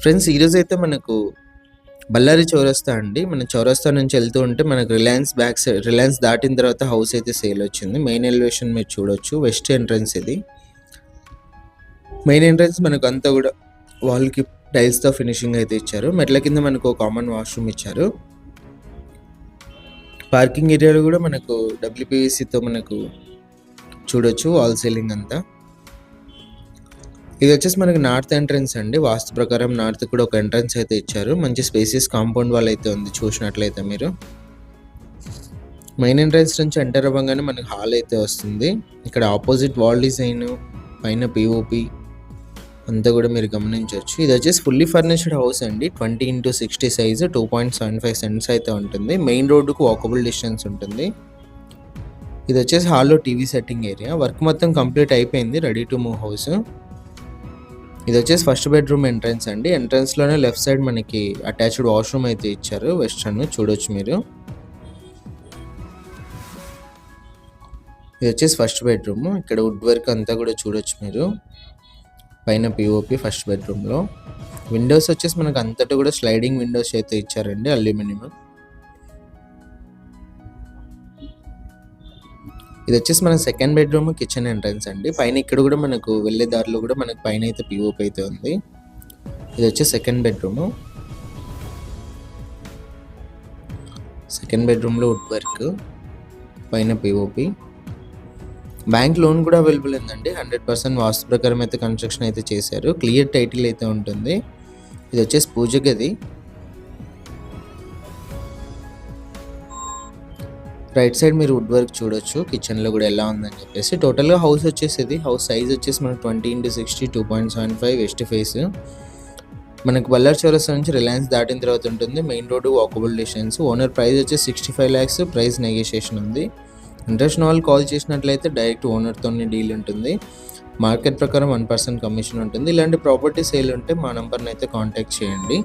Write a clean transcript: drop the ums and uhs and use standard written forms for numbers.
Friends ఈరోజైతే మనకు బళ్ళారి చౌరస్తా అండి. మనం చౌరస్తా నుంచి వెళ్తూ ఉంటే మనకు రిలయన్స్ దాటిన తర్వాత హౌస్ అయితే సేల్ వచ్చింది. మెయిన్ ఎలివేషన్ మీరు చూడొచ్చు. వెస్ట్ ఎంట్రన్స్ ఇది. మెయిన్ ఎంట్రన్స్ మనకు అంతా కూడా వాల్కి టైల్స్తో ఫినిషింగ్ అయితే ఇచ్చారు. మెట్ల కింద మనకు కామన్ వాష్రూమ్ ఇచ్చారు. పార్కింగ్ ఏరియాలో కూడా మనకు WPVCతో మనకు చూడొచ్చు వాల్ సీలింగ్ అంతా. ఇది వచ్చేసి మనకి నార్త్ ఎంట్రన్స్ అండి. వాస్తు ప్రకారం నార్త్ కూడా ఒక ఎంట్రన్స్ అయితే ఇచ్చారు. మంచి స్పేసియస్ కాంపౌండ్ వాల్ అయితే ఉంది చూసినట్లయితే మీరు. మెయిన్ ఎంట్రన్స్ నుంచి ఎంటర్ అవ్వగానే మనకి హాల్ అయితే వస్తుంది. ఇక్కడ ఆపోజిట్ వాల్ డిజైన్ పైన POP అంతా కూడా మీరు గమనించవచ్చు. ఇది వచ్చేసి ఫుల్లీ ఫర్నిష్డ్ హౌస్ అండి. 20x60 సైజు 2.75 సెంట్స్ అయితే ఉంటుంది. మెయిన్ రోడ్డుకు వాకబుల్ డిస్టెన్స్ ఉంటుంది. ఇది వచ్చేసి హాల్లో టీవీ సెట్టింగ్ ఏరియా. వర్క్ మొత్తం కంప్లీట్ అయిపోయింది. Ready to move house. ఇది వచ్చేసి ఫస్ట్ బెడ్రూమ్ ఎంట్రన్స్ అండి. ఎంట్రన్స్లోనే లెఫ్ట్ సైడ్ మనకి అటాచ్డ్ వాష్రూమ్ అయితే ఇచ్చారు. వెస్టర్న్ చూడొచ్చు మీరు. ఇది వచ్చేసి ఫస్ట్ బెడ్రూమ్. ఇక్కడ వుడ్ వర్క్ అంతా కూడా చూడొచ్చు మీరు. పైన POP ఫస్ట్ బెడ్రూమ్లో. విండోస్ వచ్చేసి మనకు అంతటా కూడా స్లైడింగ్ విండోస్ అయితే ఇచ్చారండి, అల్యూమినియం. ఇది వచ్చేసి మన సెకండ్ బెడ్రూమ్ కిచెన్ ఎంట్రన్స్ అండి. పైన ఇక్కడ కూడా మనకు వెళ్ళే దారిలో కూడా మనకు పైన అయితే POP అయితే ఉంది. ఇది వచ్చేసి సెకండ్ బెడ్రూమ్. సెకండ్ బెడ్రూమ్లో వుడ్ వర్క్, పైన POP. బ్యాంక్ లోన్ కూడా అవైలబుల్ ఉందండి. 100% వాస్తు ప్రకారం అయితే కన్స్ట్రక్షన్ అయితే చేశారు. క్లియర్ టైటిల్ అయితే ఉంటుంది. ఇది వచ్చేసి పూజ గది. రైట్ సైడ్ మీరు వుడ్ వర్క్ చూడొచ్చు కిచెన్లో కూడా ఎలా ఉందని చెప్పేసి. టోటల్గా హౌస్ వచ్చేసి హౌస్ సైజ్ వచ్చేసి మనకు 20x60 2.75 వెస్ట్ ఫేస్. మనకు బళ్ళారి చౌరస్తా నుంచి రిలయన్స్ దాటిన తర్వాత ఉంటుంది. Main road walkable distance. Owner price వచ్చేసి 65 lakhs. ప్రైస్ నెగోషియేషన్ ఉంది. ఇంట్రెస్ట్ ఉన్న వాళ్ళు కాల్ చేసినట్లయితే డైరెక్ట్ ఓనర్తోనే డీల్ ఉంటుంది. మార్కెట్ ప్రకారం 1% కమిషన్ ఉంటుంది. ఇలాంటి ప్రాపర్టీ సేల్ ఉంటే మా నెంబర్ని అయితే కాంటాక్ట్ చేయండి.